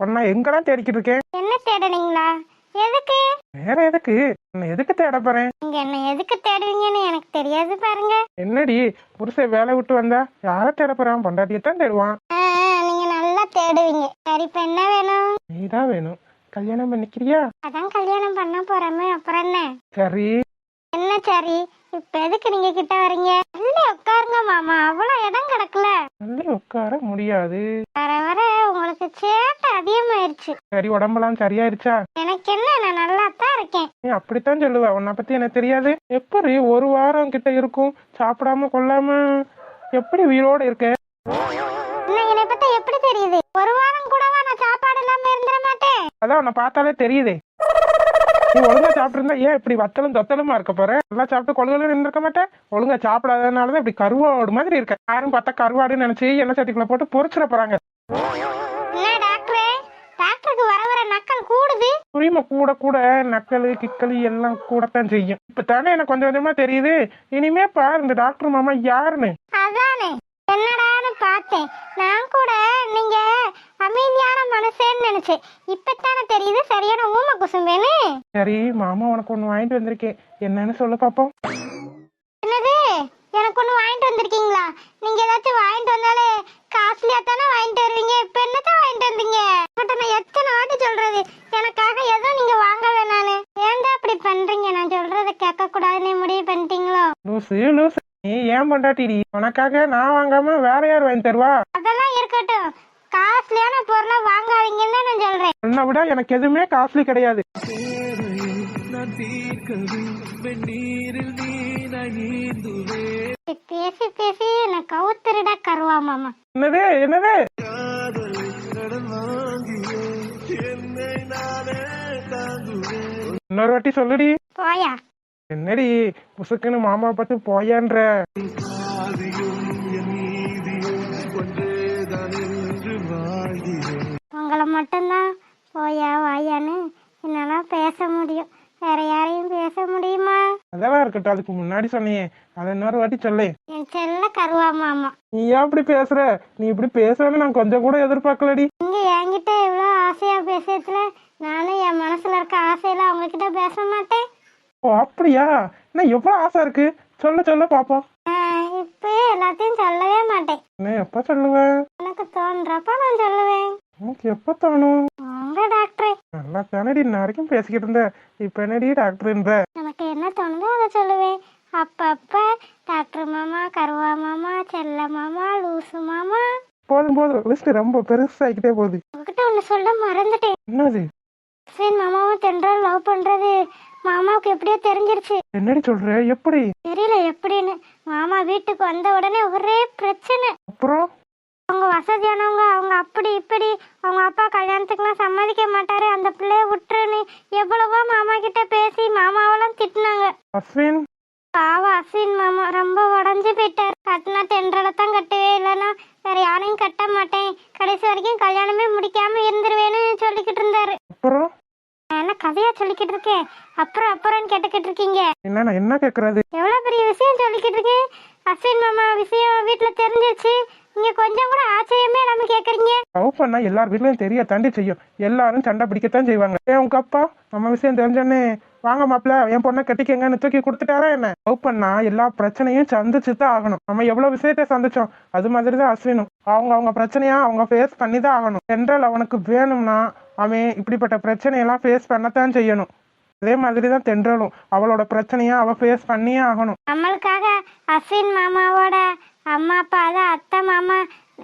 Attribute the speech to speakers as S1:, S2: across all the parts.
S1: உன்னை எங்கெல்லாம் தேடிக்கிட்டு இருக்கேன்.
S2: என்ன தேடுனீங்களா? எதுக்கு?
S1: வேற எதுக்கு? எதுக்கு தேட போறேன்?
S2: நீங்க என்ன எதுக்கு தேடுவீங்கன்னு எனக்கு தெரியாது பாருங்க.
S1: என்னடி புருஷன் வேலை விட்டு வந்தா யார தேட போறான்? பொண்டாட்டியத்தான் தேடுவான்.
S2: நீங்க நல்லா தேடுவீங்க. சரி, இப்ப என்ன வேணும்?
S1: நீதான் வேணும். கல்யாணம் பண்ணிக்கிறியா?
S2: அதான் கல்யாணம் பண்ண போறமே, அப்புறம் என்ன?
S1: சரி.
S2: என்ன சரி? இப்ப எதுக்கு நீங்க கிட்ட வரீங்க? இல்ல உட்காருங்க மாமா, அவ்வளவு இடம் கிடக்கல.
S1: நல்ல உட்கார முடியாது.
S2: வர வர உங்களுக்கு சேட்டை அதிகமாயிருச்சு.
S1: சரி, உடம்பெல்லாம் சரியாயிருச்சா?
S2: எனக்கு என்ன, நான் நல்லா தான் இருக்கேன்.
S1: நீ அப்படித்தான் சொல்லுவ. உன்னை பத்தி எனக்கு தெரியாது. எப்படி ஒரு வாரம் கிட்ட இருக்கும் சாப்பிடாம கொள்ளாம எப்படி உயிரோட இருக்க?
S2: என்னை பத்தி எப்படி தெரியுது? ஒரு வாரம் கூடவா நான் சாப்பாடு இல்லாம இருந்துட மாட்டேன்.
S1: அதான் உன்னை பார்த்தாலே தெரியுதே. நீ ஒழுங்கா சாப்பிட்டு இருந்தா ஏன் இப்படி வத்தலும் தொத்தலுமா இருக்க போற? நல்லா சாப்பிட்டு கொழுகலும் இருந்திருக்க மாட்டேன். ஒழுங்கா சாப்பிடாதனாலதான் இப்படி கருவாடு மாதிரி இருக்க. யாரும் பார்த்தா கருவாடுன்னு நினைச்சு எண்ணெய் சட்டிக்குள்ள போட்டு பொரிச்சிட போறாங்க.
S2: என்ன டாக்டரே, டாக்டருக்கு வர வர நக்கல் கூடுது.
S1: புரியுமா? கூட கூட நக்கலு கிக்கலு எல்லாம் கூடத்தான் செய்யும். இப்ப தானே எனக்கு கொஞ்சம் கொஞ்சமா தெரியுது. இனிமே பாரு இந்த டாக்டர் மாமா யாருன்னு.
S2: அதானே என்னடான்னு பார்த்தேன். நான் கூட நீங்க அமைதியான மனசேன்னு நினைச்சேன். இப்பத்தானே தெரியுது சரியான ஊமை குசும்பேன்னு.
S1: சரி மாமா, உனக்கு ஒண்ணு வாங்கிட்டு வந்திருக்கேன். என்னன்னு சொல்ல பாப்போம்.
S2: என்னது? எனக்கு ஒண்ணு வாங்கிட்டு வந்திருக்கீங்களா? நீங்க ஏதாச்சும் வாங்கிட்டு வந்தாலே காஸ்ட்லியா தானே வாங்கிட்டு வருவீங்க. இப்ப என்னத்தான் வாங்கிட்டு வந்தீங்க? பட் நான் எத்தனை வாட்டி சொல்றது, எனக்காக எதுவும் நீங்க வாங்க வேணான்னு. ஏன்டா அப்படி பண்றீங்க? நான் சொல்றதை கேட்க கூடாதுன்னு முடிவு பண்ணிட்டீங்களோ?
S1: லூசு லூசு, நீ ஏன் பண்டாட்டிடி? உனக்காக நான் வாங்காம வேற யார் வாங்கி தருவா?
S2: அதெல்லாம் இருக்கட்டும், காஸ்ட்லியான பொருளை வாங்காதீங்கன்னு தான் நான் சொல்றேன்.
S1: உன்னை விட எனக்கு எதுவுமே காஸ்ட்லி கிடையாது.
S2: பேசி பேசி என்ன கவுத்துருடா கருவா மாமா.
S1: என்னது என்னது? இன்னொரு வாட்டி சொல்லுடி.
S2: போயா.
S1: என்னடி புசுக்குன்னு மாமா பார்த்து போயான்ற?
S2: உங்களை மட்டும்தான் போயா வாயான்னு என்னால பேச முடியும், வேற யாரையும் பேச முடியுமா?
S1: அதெல்லாம் இருக்கட்டும், அதுக்கு முன்னாடி சொன்னியே அதை இன்னொரு வாட்டி சொல்லு.
S2: என் செல்ல கருவா மாமா.
S1: நீ ஏன் இப்படி பேசுற? நீ இப்படி பேசுறன்னு நான் கொஞ்சம் கூட எதிர்பார்க்கலடி.
S2: நீங்க என்கிட்ட இவ்வளவு ஆசையா பேசுறதுல நானும் என் மனசுல இருக்க ஆசையில அவங்க கிட்ட பேச மாட்டேன்.
S1: ஓ அப்படியா? என்ன எவ்வளவு ஆசை இருக்கு? சொல்ல சொல்ல பாப்போம்.
S2: இப்ப எல்லாத்தையும் சொல்லவே மாட்டேன்.
S1: என்ன எப்ப சொல்லுவேன்?
S2: எனக்கு தோன்றப்ப நான் சொல்லுவேன்.
S1: உனக்கு எப்ப தோணும்?
S2: உங்க டாக்டரே
S1: நல்லா தானடி இன்ன வரைக்கும் பேசிக்கிட்டு இருந்த. இப்ப என்னடி டாக்டர்ன்ற?
S2: எனக்கு என்ன தோணுதோ அதை சொல்லுவேன். அப்பப்ப டாக்டர் மாமா, கருவா மாமா, செல்ல மாமா, லூசு மாமா.
S1: போதும் போதும், லிஸ்ட் ரொம்ப பெருசாகிட்டே போகுது.
S2: உங்ககிட்ட ஒண்ணு சொல்ல மறந்துட்டேன்.
S1: என்னது?
S2: மாமாவும் தென்றல் லவ் பண்றது மாமாவுக்கு எப்படியோ தெரிஞ்சிருச்சு.
S1: என்னடி சொல்ற? எப்படி?
S2: தெரியல எப்படின்னு. மாமா வீட்டுக்கு வந்த உடனே ஒரே பிரச்சனை.
S1: அப்புறம்
S2: அவங்க வசதியானவங்க, அவங்க அப்படி இப்படி, அவங்க அப்பா கல்யாணத்துக்குலாம் சம்மதிக்க மாட்டாரு, அந்த பிள்ளைய விட்டுருன்னு எவ்வளவோ மாமா கிட்ட பேசி மாமாவெல்லாம் திட்டினாங்க.
S1: அஸ்வின்
S2: பாவம் அஸ்வின் மாமா ரொம்ப உடஞ்சு போயிட்டாரு. கட்டினா தென்றலை தான் கட்டுவே, இல்லைன்னா வேற யாரையும் கட்ட மாட்டேன், கடைசி வரைக்கும் கல்யாணமே முடிக்காம இருந்துருவேன்னு சொல்லிக்கிட்டு இருந்தாரு.
S1: அப்புறம்
S2: என்ன கதையா சொல்லிக்கிட்டு இருக்கேன்? அப்புறம் அப்புறம் கேட்டுக்கிட்டு இருக்கீங்க.
S1: என்ன நான் என்ன கேக்குறது?
S2: எவ்வளவு பெரிய விஷயம் சொல்லிக்கிட்டு இருக்கேன். அஸ்வின் மாமா விஷயம் வீட்டுல தெரிஞ்சிருச்சு, நீங்க கொஞ்சம் கூட ஆச்சரியமே இல்லாம கேக்குறீங்க.
S1: லவ் பண்ணா எல்லார் வீட்லயும் தெரிய தாண்டி செய்யும். எல்லாரும் சண்டை பிடிக்கத்தான் செய்வாங்க. உங்க அப்பா நம்ம விஷயம் தெரிஞ்சோடனே வாங்க மாப்பிள்ள என் பொண்ணை கட்டிக்கங்கன்னு தூக்கி கொடுத்துட்டாரா என்ன? லவ் பண்ணா எல்லா பிரச்சனையும் சந்திச்சுதான் ஆகணும். நம்ம எவ்வளவு விஷயத்த சந்திச்சோம், அது மாதிரிதான் அஸ்வினும். அவங்க பிரச்சனையா அவங்க ஃபேஸ் பண்ணிதான் ஆகணும். என்றால் அவனுக்கு வேணும்னா அவன் இப்படிப்பட்ட பிரச்சனையெல்லாம் ஃபேஸ் பண்ணத்தான் செய்யணும். அதே மாதிரிதான் தென்றலும் அவளோட பிரச்சனையா அவ ஃபேஸ் பண்ணியே ஆகணும்.
S2: நம்மளுக்காக அஸ்வின் மாமாவோட அம்மா அப்பா, அதான் அத்தை மாமா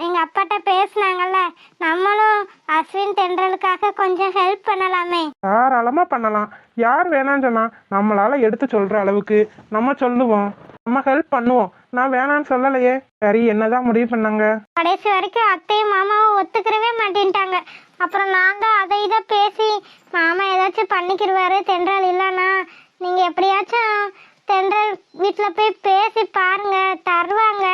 S2: எங்க அப்பாட்ட பேசினாங்கல்ல, நம்மளும் அஸ்வின் தென்றலுக்காக கொஞ்சம் ஹெல்ப் பண்ணலாமே.
S1: தாராளமா பண்ணலாம். யார் வேணான்னு சொன்னா நம்மளால எடுத்து சொல்ற அளவுக்கு நம்ம சொல்லுவோம், நம்ம ஹெல்ப் பண்ணுவோம். நான் வேணான்னு சொல்லலையே. சரி, என்னதான் முடிவு பண்ணாங்க?
S2: கடைசி வரைக்கும் அத்தையும் மாமாவும் ஒத்துக்கிறவே மாட்டேன்ட்டாங்க. அப்புறம் நான் தான் அதை இதை பேசி மாமா ஏதாச்சும் பண்ணிக்கிடுவாரு, தென்றல் இல்லைன்னா நீங்க எப்படியாச்சும் தென்றல் வீட்டுல போய் பேசி பாருங்க, தருவாங்க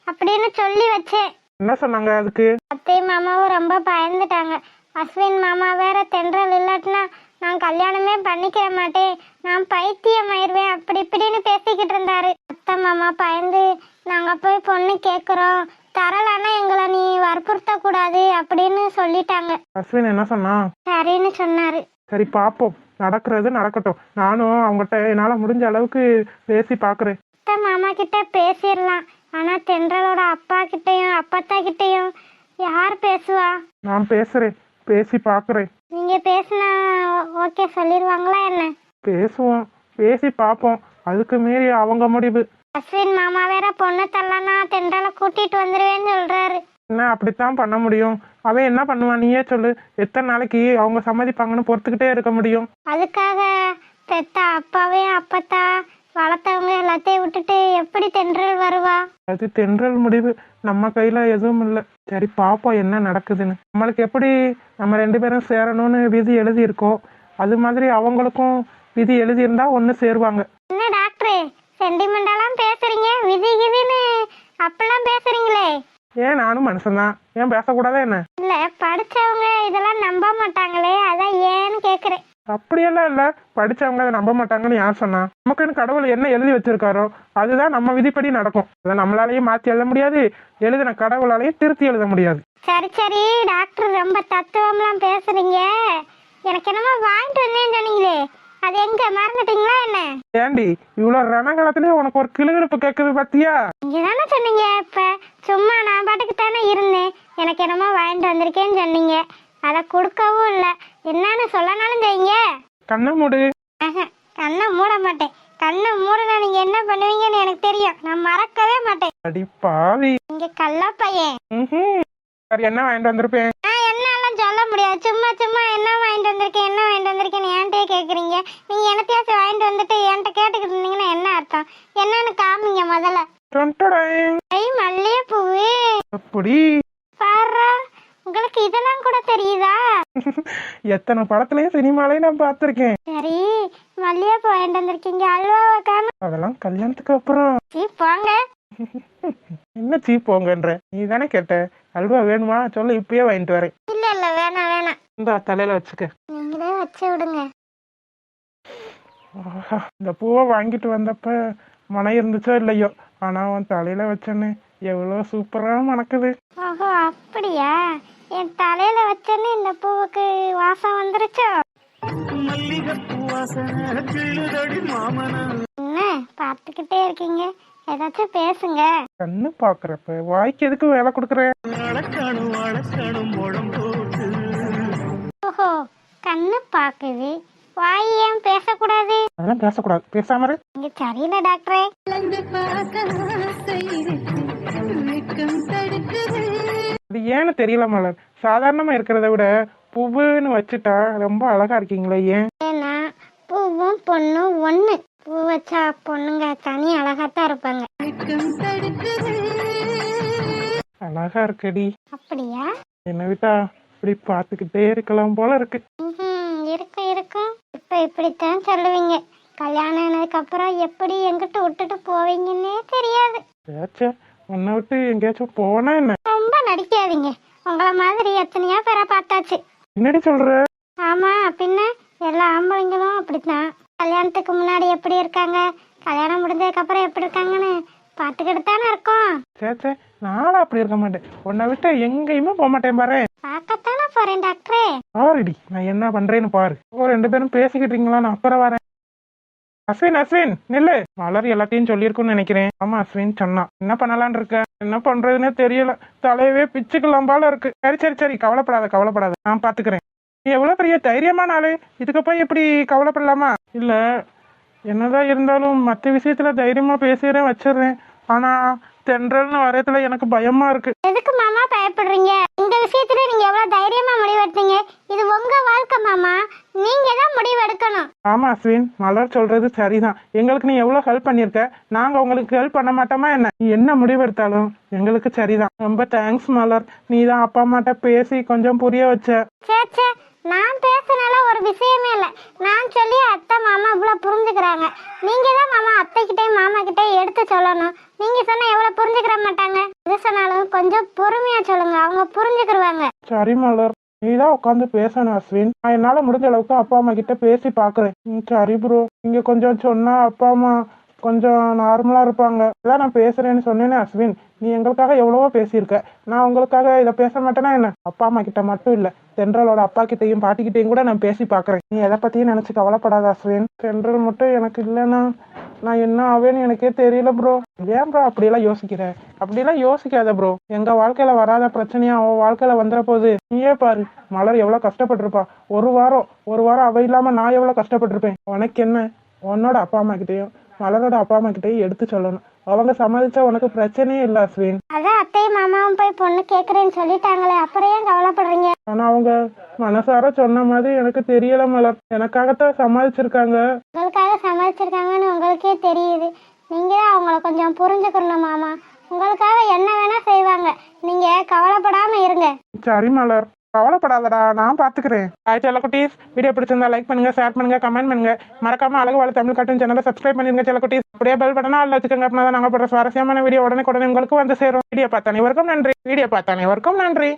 S2: அப்படின்னு சொல்லி வச்சேன்.
S1: என்ன சொன்னாங்க அதுக்கு?
S2: அத்தையும் மாமாவும் ரொம்ப பயந்துட்டாங்க. அஸ்வின் மாமா வேற தென்றல் இல்லாட்டினா நான் கல்யாணமே கல்யாணம் பண்ணிக்கிற மாட்டேன், நான் பைத்தியம் ஆயிடுவேன் அப்படி இப்படின்னு பேசிக்கிட்டு இருந்தாரு. அத்தை மாமா பயந்து நாங்க போய் பொண்ணு கேட்குறோம், தரலன்னா எங்களை நீ வற்புறுத்த கூடாது அப்படின்னு சொல்லிட்டாங்க.
S1: அஸ்வின் என்ன சொன்னா?
S2: சரின்னு சொன்னாரு.
S1: சரி பார்ப்போம், நடக்கிறது நடக்கட்டும். நானும் அவங்ககிட்ட என்னால் முடிஞ்ச அளவுக்கு பேசி பார்க்குறேன்.
S2: அத்தை மாமா கிட்ட பேசிடலாம், ஆனா தென்றலோட அப்பா கிட்டயும் அப்பத்தா கிட்டயும் யார் பேசுவா?
S1: நான் பேசுகிறேன், பேசி பார்க்குறேன்.
S2: நீங்க பேசினா ஓகே சொல்லிடுவாங்களா என்ன?
S1: பேசுவோம், பேசி பார்ப்போம். அதுக்கு மீறி அவங்க முடிவு.
S2: அஸ்வின் மாமா வேற பொண்ணு தரலன்னா தென்றலை கூட்டிட்டு வந்துருவேன்னு சொல்றாரு.
S1: என்ன அப்படித்தான் பண்ண முடியும்? அவன் என்ன பண்ணுவான் நீயே சொல்லு. எத்தனை நாளைக்கு அவங்க சம்மதிப்பாங்கன்னு பொறுத்துக்கிட்டே இருக்க முடியும்?
S2: அதுக்காக பெத்த அப்பாவையும் அப்பத்தா வளர்த்தவங்க எல்லாத்தையும் விட்டுட்டு எப்படி தென்றல் வருவா?
S1: அது தென்றல் முடிவு, நம்ம கையில் எதுவும் இல்லை. சரி பார்ப்போம் என்ன நடக்குதுன்னு. நம்மளுக்கு எப்படி நம்ம 2 பேரும் சேரணும்னு விதி எழுதியிருக்கோ அது மாதிரி அவங்களுக்கும் விதி எழுதியிருந்தா ஒன்று சேருவாங்க.
S2: என்ன டாக்டர் சென்டிமெண்டெல்லாம் பேசுறீங்க, விதி கிதின்னு அப்பெல்லாம் பேசுறீங்களே?
S1: ஏன் நானும் மனுஷன்தான், ஏன் பேசக்கூடாதா என்ன?
S2: இல்ல படிச்சவங்க இதெல்லாம் நம்ப மாட்டாங்களே, அதான் ஏன்னு கேக்குறேன்.
S1: அப்படியெல்லாம் இல்லை, படித்தவங்க அதை நம்ப மாட்டாங்கன்னு யார் சொன்னா? நமக்குன்னு கடவுள் என்ன எழுதி வச்சிருக்காரோ அதுதான் நம்ம விதிப்படி நடக்கும். அதை நம்மளாலேயும் மாற்றி எழுத முடியாது, எழுதின கடவுளாலேயும் திருத்தி எழுத முடியாது.
S2: சரி சரி டாக்டர் ரொம்ப தத்துவம்லாம் பேசுறீங்க. எனக்கு என்னமோ வாங்கிட்டு வந்தேன்னு சொன்னீங்களே, அது எங்க மறந்துட்டீங்களா என்ன?
S1: ஏண்டி இவ்வளோ ரணகாலத்திலேயே உனக்கு ஒரு கிளுகிழப்பு கேட்குது பார்த்தியா?
S2: நீங்க தானே சொன்னீங்க, இப்ப சும்மா நான் பாட்டுக்கு தானே இருந்தேன், எனக்கு என்னமோ வாங்கிட்டு வந்திருக்கேன்னு சொன்னீங்க. அதை கொடுக்கவும் இல்லை, என்னன்னு சொல்லனாலும் செய்யுங்க.
S1: கண்ணை மூடு.
S2: கண்ணை மூட மாட்டேன், கண்ணை மூடனா நீங்க என்ன பண்ணுவீங்கன்னு எனக்கு தெரியும், நான் மறக்கவே மாட்டேன்.
S1: அடி பாவி,
S2: நீங்க கள்ள பையன்.
S1: சரி என்ன வாங்கிட்டு வந்திருப்பேன்?
S2: நான் என்னெல்லாம் சொல்ல முடியாது, சும்மா சும்மா என்ன வாங்கிட்டு வந்திருக்கேன் என்ன வாங்கிட்டு வந்திருக்கேன்னு என்கிட்டயே கேக்குறீங்க. நீங்க என்னத்தையாச்சும் வாங்கிட்டு வந்துட்டு என்கிட்ட கேட்டுக்கிட்டு இருந்தீங்கன்னா என்ன அர்த்தம்? என்னன்னு காமிங்க முதல்ல. மல்லிகை பூவு
S1: அப்படி
S2: பாரு, உங்களுக்கு இதெல்லாம் கூட தெரியுதா?
S1: எத்தனை படத்துலயும் சினிமாலையும் நான் பார்த்திருக்கேன்.
S2: சரி மல்லிகை பூ வாங்கிட்டு வந்திருக்கீங்க, அல்வாவை காணும்.
S1: அதெல்லாம் கல்யாணத்துக்கு அப்புறம்.
S2: போங்க.
S1: என்ன சீப்போங்கன்ற? நீ தானே கேட்ட அல்வா வேணுமா சொல்ல, இப்பயே வாங்கிட்டு வரேன்.
S2: இல்ல இல்ல வேணாம் வேணாம்,
S1: இந்த தலையில வச்சுக்க.
S2: நீங்களே வச்சு விடுங்க.
S1: இந்த பூவை வாங்கிட்டு வந்தப்ப மனம் இருந்துச்சோ இல்லையோ, ஆனா உன் தலையில வச்சேன்னு எவ்வளோ சூப்பரா மணக்குது.
S2: ஓஹோ அப்படியா? என் தலையில வச்சேன்னு இந்த பூவுக்கு வாசம் வந்துருச்சோ? என்ன பார்த்துக்கிட்டே இருக்கீங்க, ஏதாச்சும் பேசுங்க.
S1: கண்ணு பாக்குறப்ப வாய்க்கு எதுக்கு வேலை கொடுக்குற?
S2: ஓஹோ கண்ணு பாக்குது, வாய் ஏன் பேசக்கூடாது?
S1: அதெல்லாம் பேசக்கூடாது, பேசாம இரு.
S2: இங்க சரியில்லை டாக்டரே.
S1: அது ஏன்னு தெரியல மலர், சாதாரணமா இருக்கிறத விட பூவுன்னு வச்சுட்டா ரொம்ப அழகா இருக்கீங்களே, ஏன்?
S2: ஏன்னா பூவும் பொண்ணும் ஒண்ணு, பூ வச்சா பொண்ணுங்க தனி அழகாத்தான் இருப்பாங்க.
S1: அழகா இருக்கடி.
S2: அப்படியா?
S1: என்னை விட்டா இப்படி பார்த்துக்கிட்டே இருக்கலாம் போல இருக்கு.
S2: இருக்கும் இருக்கும். இப்ப இப்படித்தான் சொல்லுவீங்க, கல்யாணம் ஆனதுக்கு அப்புறம் எப்படி எங்கிட்ட விட்டுட்டு போவீங்கன்னே தெரியாது.
S1: ஏச்சே, உன்னை விட்டு எங்கேயாச்சும் போனா என்ன?
S2: ரொம்ப நடிக்காதீங்க, உங்கள மாதிரி எத்தனையோ பேரை பார்த்தாச்சு.
S1: என்னடி சொல்ற?
S2: ஆமா பின்ன எல்லா ஆம்பளைங்களும் அப்படித்தான். கல்யாணத்துக்கு முன்னாடி எப்படி இருக்காங்க, கல்யாணம் முடிஞ்சதுக்கு அப்புறம் எப்படி இருக்காங்கன்னு பார்த்துக்கிட்டு தானே இருக்கோம்.
S1: சேச்சே, நானும் அப்படி இருக்க மாட்டேன், உன்னை விட்டு எங்கேயுமே போக மாட்டேன் பாரு.
S2: பார்க்கத்தானே போறேன் டாக்டரே.
S1: பாருடி நான் என்ன பண்றேன்னு பாரு. 2 பேரும் பேசிக்கிட்டீங்களா, நான் அப்புறம் வரேன். அஸ்வின் அஸ்வின் நில்லு. மலர் எல்லாத்தையும் சொல்லியிருக்குன்னு நினைக்கிறேன். ஆமா அஸ்வின் சொன்னா. என்ன பண்ணலான்னு இருக்க? என்ன பண்றதுன்னே தெரியல, தலையவே பிச்சுக்கலாம் போல இருக்கு. சரி சரி சரி கவலைப்படாத கவலைப்படாத, நான் பாத்துக்கிறேன். நீ எவ்வளவு பெரிய தைரியமான ஆளு, இதுக்கு போய் எப்படி கவலைப்படலாமா? இல்ல என்னதான் இருந்தாலும் மற்ற விஷயத்துல தைரியமா பேசுறேன் வச்சிடுறேன், ஆனா தென்றல்னு வரத்துல எனக்கு பயமா இருக்கு.
S2: எதுக்கு மாமா பயப்படுறீங்க? இந்த விஷயத்துல நீங்க எவ்வளவு தைரியமா முடிவெடுத்தீங்க? இது உங்க வாழ்க்கை மாமா, நீங்க தான் முடிவெடுக்கணும்.
S1: ஆமா அஸ்வின், மலர் சொல்றது சரிதான். எங்களுக்கு நீ எவ்வளவு ஹெல்ப் பண்ணிருக்க, நாங்க உங்களுக்கு ஹெல்ப் பண்ண மாட்டோமா என்ன? நீ என்ன முடிவெடுத்தாலும் எங்களுக்கு சரிதான். ரொம்ப தேங்க்ஸ் மலர், நீ தான் அப்பா அம்மாட்ட பேசி கொஞ்சம் புரிய வச்ச.
S2: சே நான் பேசுனால ஒரு விஷயமே இல்லை, நான் சொல்லி அத்தை மாமா இவ்வளவு புரிஞ்சுக்கிறாங்க. நீங்க தான் மாமா அத்தை கிட்டே மாமா கிட்டே எடுத்து சொல்லணும். நீங்க சொன்னா எவ்வளவு புரிஞ்சுக்கிற மாட்டாங்க. எது சொன்னாலும் கொஞ்சம் பொறுமையா சொல்லுங்க, அவங்க புரிஞ்சுக்கிருவாங்க.
S1: சரி மலர், நீ தான் உட்காந்து பேசணும் அஸ்வின். நான் என்னால முடிஞ்ச அளவுக்கு அப்பா அம்மா கிட்ட பேசி பாக்குறேன். சரி ப்ரோ, நீங்க கொஞ்சம் சொன்னா அப்பா அம்மா கொஞ்சம் நார்மலா இருப்பாங்க. அதான் நான் பேசுறேன்னு சொன்னேனே அஸ்வின். நீ எங்களுக்காக எவ்வளவோ பேசியிருக்க. நான் உங்களுக்காக இதை பேச மாட்டேனா என்ன? அப்பா அம்மா கிட்ட மட்டும் இல்ல, சென்ட்ரலோட அப்பா கிட்டையும் பாட்டிக்கிட்டையும் கூட நான் பேசி பாக்குறேன். நீ எதை பத்தியும் நினைச்சு கவலைப்படாத அஸ்வின். சென்ட்ரல் மட்டும் எனக்கு இல்லைன்னா நான் என்ன ஆவேன்னு எனக்கே தெரியல ப்ரோ. ஏன் ப்ரோ அப்படியெல்லாம் யோசிக்கிற? அப்படியெல்லாம் யோசிக்காத ப்ரோ. எங்க வாழ்க்கையில வராத பிரச்சனையா அவன் வாழ்க்கையில வந்துட போகுது. நீயே பாரு, மலர் எவ்வளவு கஷ்டப்பட்டிருப்பா. ஒரு வாரம் அவ இல்லாம நான் எவ்வளவு கஷ்டப்பட்டிருப்பேன். உனக்கு என்ன? உன்னோட அப்பா அம்மா கிட்டையும் மலரோட அப்பா அம்மா கிட்டையும் எடுத்து சொல்லணும். அவங்க சமாளிச்சா உனக்கு பிரச்சனையே இல்ல அஸ்வின்.
S2: அதான் அத்தையும் மாமாவும் போய் பொண்ணு கேக்குறேன்னு சொல்லிட்டாங்களே, அப்புறம் ஏன் கவலைப்படுறீங்க?
S1: ஆனா அவங்க மனசார சொன்ன மாதிரி எனக்கு தெரியல மலர். எனக்காகத்தான் சமாளிச்சிருக்காங்க.
S2: உங்களுக்காக சமாளிச்சிருக்காங்கன்னு உங்களுக்கே தெரியுது. நீங்க தான் அவங்கள கொஞ்சம் புரிஞ்சுக்கணும் மாமா. உங்களுக்காக என்ன வேணா செய்வாங்க. நீங்க கவலைப்படாம இருங்க.
S1: சரி மலர், கவலைப்படாதடா, நான் பாத்துக்கிறேன். செல்ல குட்டீஸ், வீடியோ பிடிச்சிருந்தா லைக் பண்ணுங்க, ஷேர் பண்ணுங்க, கமெண்ட் பண்ணுங்க. மறக்காம அழகு வாழ் தமிழ் கார்ட்டூன் சேனலை சப்ஸ்கிரைப் பண்ணிருங்க செல்ல குட்டீஸ். அப்படியே பெல் பட்டனா ஆல்ல வச்சுக்கோங்க. அப்படின்னா நாங்க போடுற சுவாரஸ்யமான வீடியோ உடனே உங்களுக்கு வந்து சேரும். வீடியோ பார்த்த அனைவருக்கும் நன்றி.